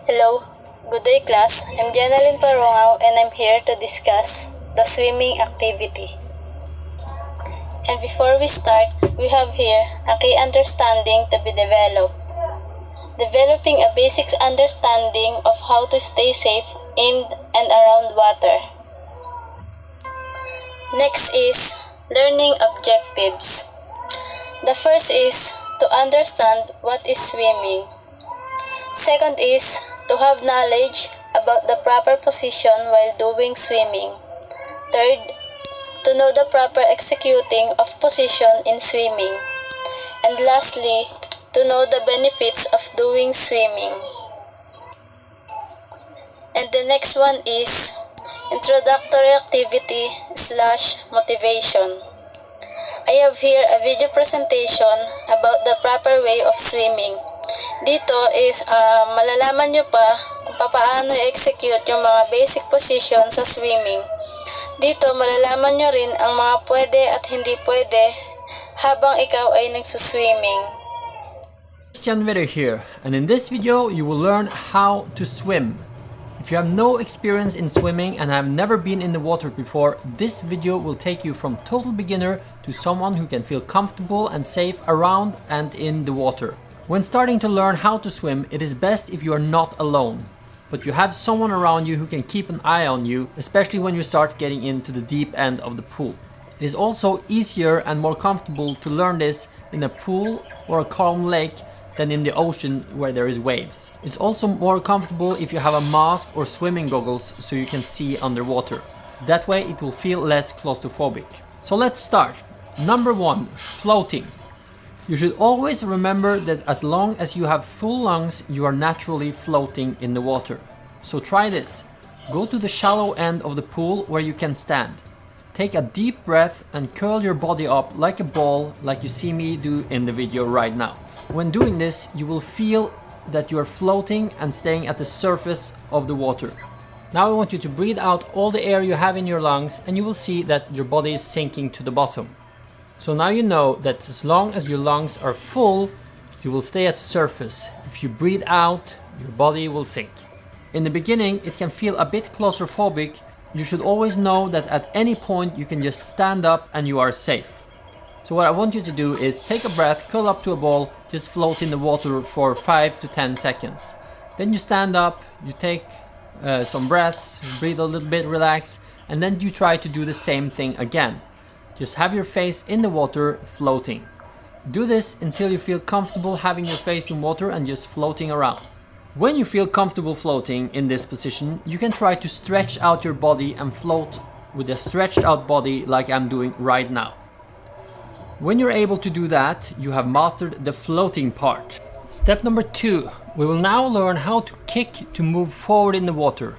Hello, good day class. I'm Parungao and I'm here to discuss the swimming activity. And before we start, we have here a key understanding to be developed. Developing a basic understanding of how to stay safe in and around water. Next is learning objectives. The first is to understand what is swimming. Second is to have knowledge about the proper position while doing swimming. Third, to know the proper executing of position in swimming. And lastly, to know the benefits of doing swimming. And the next one is introductory activity / motivation. I have here a video presentation about the proper way of swimming. Dito is malalaman nyo pa kung paano i-execute yung mga basic position sa swimming. Dito malalaman nyo rin ang mga pwede at hindi pwede habang ikaw ay nagsuswimming. Christian Vetter here, and in this video you will learn how to swim. If you have no experience in swimming and have never been in the water before, this video will take you from total beginner to someone who can feel comfortable and safe around and in the water. When starting to learn how to swim, it is best if you are not alone, but you have someone around you who can keep an eye on you, especially when you start getting into the deep end of the pool. It is also easier and more comfortable to learn this in a pool or a calm lake than in the ocean where there is waves. It's also more comfortable if you have a mask or swimming goggles so you can see underwater. That way it will feel less claustrophobic. So let's start. Number 1, floating. You should always remember that as long as you have full lungs, you are naturally floating in the water. So try this. Go to the shallow end of the pool where you can stand. Take a deep breath and curl your body up like a ball, like you see me do in the video right now. When doing this, you will feel that you are floating and staying at the surface of the water. Now I want you to breathe out all the air you have in your lungs, and you will see that your body is sinking to the bottom. So now you know that as long as your lungs are full, you will stay at the surface. If you breathe out, your body will sink. In the beginning, it can feel a bit claustrophobic. You should always know that at any point you can just stand up and you are safe. So what I want you to do is take a breath, curl up to a ball, just float in the water for 5 to 10 seconds. Then you stand up, you take some breaths, breathe a little bit, relax, and then you try to do the same thing again. Just have your face in the water, floating. Do this until you feel comfortable having your face in water and just floating around. When you feel comfortable floating in this position, you can try to stretch out your body and float with a stretched out body like I'm doing right now. When you're able to do that, you have mastered the floating part. Step number 2. We will now learn how to kick to move forward in the water.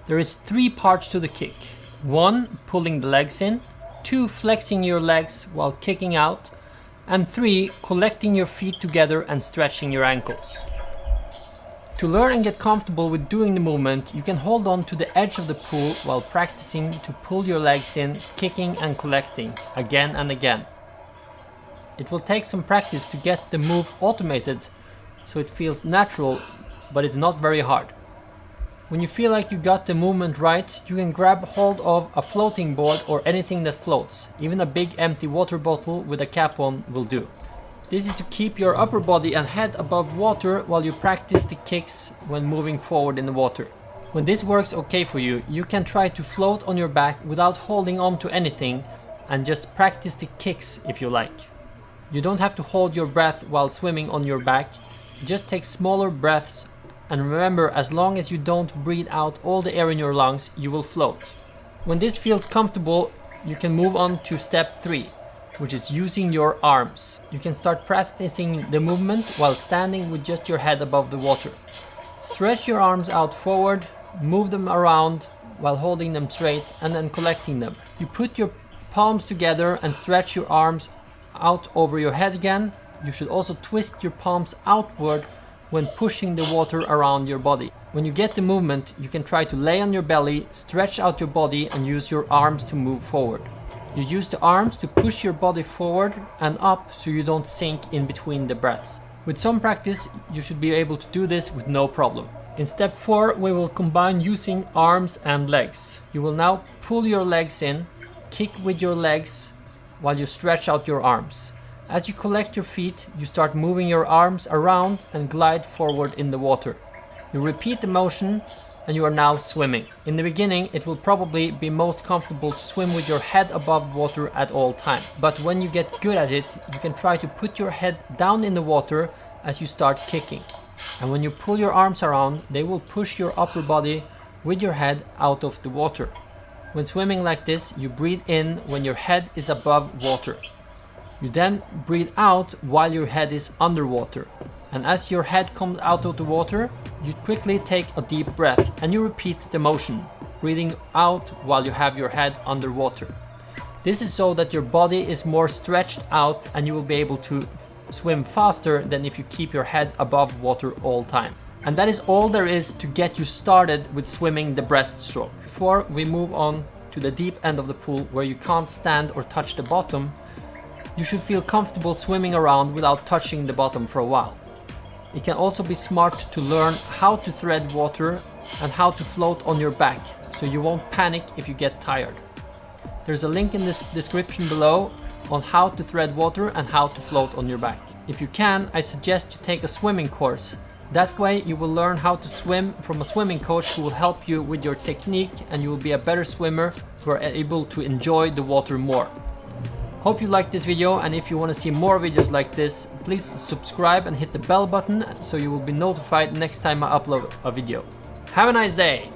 There is 3 parts to the kick. 1. Pulling the legs in. 2. Flexing your legs while kicking out. And 3. Collecting your feet together and stretching your ankles. To learn and get comfortable with doing the movement, you can hold on to the edge of the pool while practicing to pull your legs in, kicking and collecting again and again. It will take some practice to get the move automated so it feels natural, but it's not very hard. When you feel like you got the movement right, you can grab hold of a floating board or anything that floats. Even a big empty water bottle with a cap on will do. This is to keep your upper body and head above water while you practice the kicks when moving forward in the water. When this works okay for you, you can try to float on your back without holding on to anything and just practice the kicks if you like. You don't have to hold your breath while swimming on your back. Just take smaller breaths, and remember, as long as you don't breathe out all the air in your lungs, you will float. When this feels comfortable, you can move on to step 3, which is using your arms. You can start practicing the movement while standing with just your head above the water. Stretch your arms out forward, move them around while holding them straight and then collecting them. You put your palms together and stretch your arms out over your head again. You should also twist your palms outward when pushing the water around your body. When you get the movement, you can try to lay on your belly, stretch out your body and use your arms to move forward. You use the arms to push your body forward and up so you don't sink in between the breaths. With some practice, you should be able to do this with no problem. In step 4, we will combine using arms and legs. You will now pull your legs in, kick with your legs while you stretch out your arms. As you collect your feet, you start moving your arms around and glide forward in the water. You repeat the motion and you are now swimming. In the beginning, it will probably be most comfortable to swim with your head above water at all times. But when you get good at it, you can try to put your head down in the water as you start kicking. And when you pull your arms around, they will push your upper body with your head out of the water. When swimming like this, you breathe in when your head is above water. You then breathe out while your head is underwater. And as your head comes out of the water, you quickly take a deep breath and you repeat the motion, breathing out while you have your head underwater. This is so that your body is more stretched out and you will be able to swim faster than if you keep your head above water all time. And that is all there is to get you started with swimming the breaststroke. Before we move on to the deep end of the pool where you can't stand or touch the bottom, you should feel comfortable swimming around without touching the bottom for a while. It can also be smart to learn how to thread water and how to float on your back, so you won't panic if you get tired. There's a link in this description below on how to thread water and how to float on your back. If you can, I suggest you take a swimming course. That way you will learn how to swim from a swimming coach who will help you with your technique, and you will be a better swimmer who are able to enjoy the water more. Hope you liked this video, and if you want to see more videos like this, please subscribe and hit the bell button so you will be notified next time I upload a video. Have a nice day!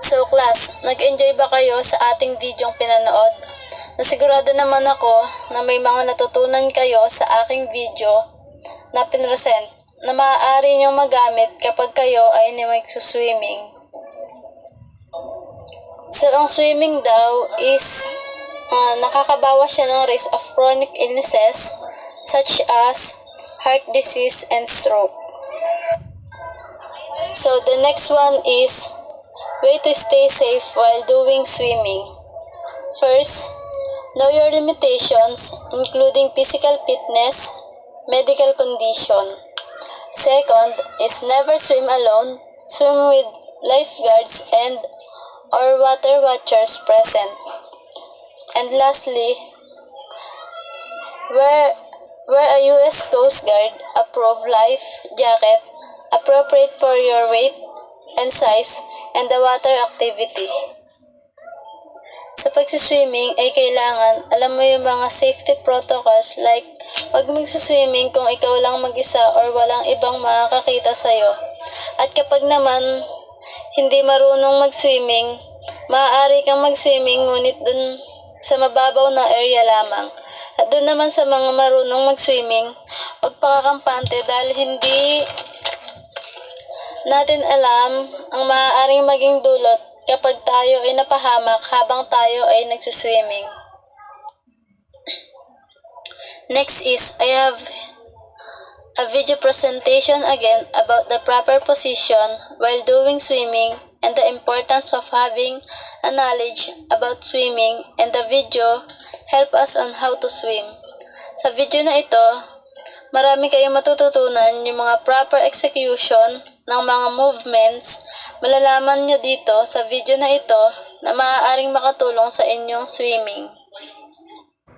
So class, nag-enjoy ba kayo sa ating videong pinanood? Nasigurado naman ako na may mga natutunan kayo sa aking video na pinresent na maaari nyo magamit kapag kayo ay magsuswimming. So, ang swimming daw is nakakabawas siya ng risk of chronic illnesses such as heart disease and stroke. So, the next one is way to stay safe while doing swimming. First, know your limitations, including physical fitness, medical condition. Second is never swim alone, swim with lifeguards and or water watchers present. And lastly, wear a US Coast Guard approved life jacket appropriate for your weight and size and the water activity. Sa pagsiswimming ay kailangan alam mo yung mga safety protocols like huwag magsiswimming kung ikaw lang mag-isa or walang ibang makakakita sa'yo. At kapag naman hindi marunong mag-swimming, maaari kang mag-swimming ngunit dun sa mababaw na area lamang. At dun naman sa mga marunong mag-swimming, huwag pakakampante dahil hindi natin alam ang maaaring maging dulot kapag tayo ay napahamak habang tayo ay nagsiswimming. Next is, I have a video presentation again about the proper position while doing swimming and the importance of having a knowledge about swimming, and the video help us on how to swim. Sa video na ito, marami kayong matututunan yung mga proper execution ng mga movements. Malalaman nyo dito sa video na ito na maaaring makatulong sa inyong swimming.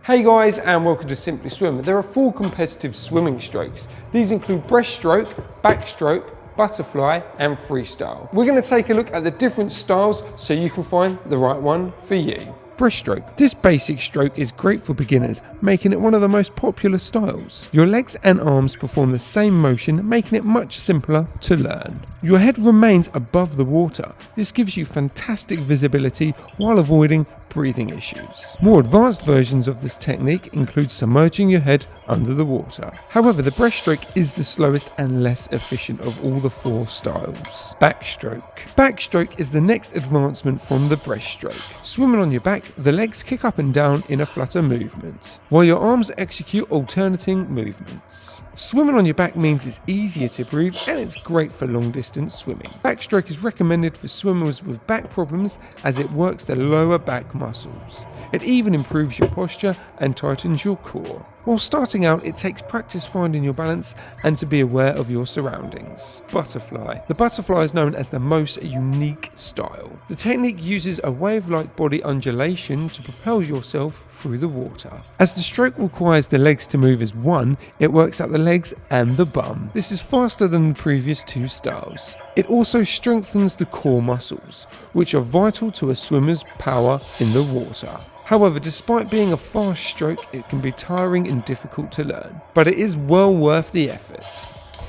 Hey guys, and welcome to Simply Swim. There are 4 competitive swimming strokes. These include breaststroke, backstroke, butterfly and freestyle. We're going to take a look at the different styles so you can find the right one for you. Breaststroke. This basic stroke is great for beginners, making it one of the most popular styles. Your legs and arms perform the same motion, making it much simpler to learn. Your head remains above the water. This gives you fantastic visibility while avoiding breathing issues. More advanced versions of this technique include submerging your head under the water. However, the breaststroke is the slowest and less efficient of all the 4 styles. Backstroke. Backstroke is the next advancement from the breaststroke. Swimming on your back, the legs kick up and down in a flutter movement, while your arms execute alternating movements. Swimming on your back means it's easier to breathe and it's great for long distance swimming. Backstroke is recommended for swimmers with back problems as it works the lower back muscles. It even improves your posture and tightens your core. While starting out, it takes practice finding your balance and to be aware of your surroundings. Butterfly. The butterfly is known as the most unique style. The technique uses a wave-like body undulation to propel yourself through the water. As the stroke requires the legs to move as one, it works out the legs and the bum. This is faster than the previous two styles. It also strengthens the core muscles, which are vital to a swimmer's power in the water. However, despite being a fast stroke, it can be tiring and difficult to learn, but it is well worth the effort.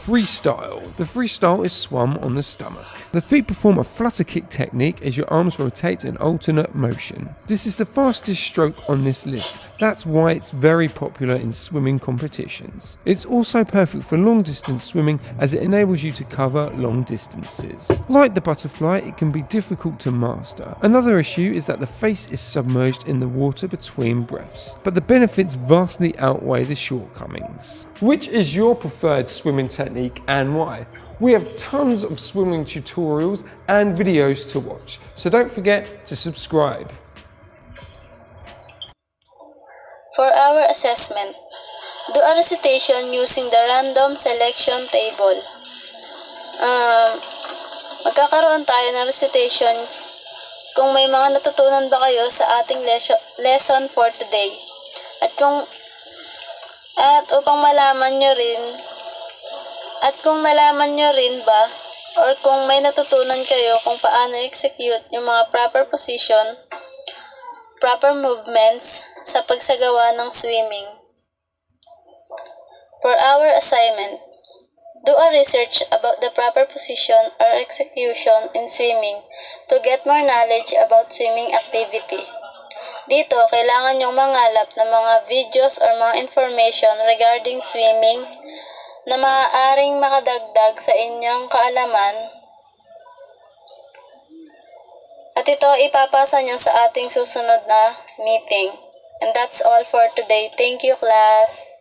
Freestyle. The freestyle is swum on the stomach. The feet perform a flutter kick technique as your arms rotate in alternate motion. This is the fastest stroke on this list. That's why it's very popular in swimming competitions. It's also perfect for long distance swimming as it enables you to cover long distances. Like the butterfly, it can be difficult to master. Another issue is that the face is submerged in the water between breaths, but the benefits vastly outweigh the shortcomings. Which is your preferred swimming technique and why? We have tons of swimming tutorials and videos to watch, so don't forget to subscribe. For our assessment, do a recitation using the random selection table. Magkakaroon tayo ng recitation kung may mga natutunan ba kayo sa ating lesson for today. At upang malaman nyo rin, at kung nalaman nyo rin ba, or kung may natutunan kayo kung paano execute yung mga proper position, proper movements sa pagsagawa ng swimming. For our assignment, do a research about the proper position or execution in swimming to get more knowledge about swimming activity. Dito, kailangan nyong mangalap ng mga videos or mga information regarding swimming na maaaring makadagdag sa inyong kaalaman at ito ipapasa nyo sa ating susunod na meeting. And that's all for today. Thank you, class!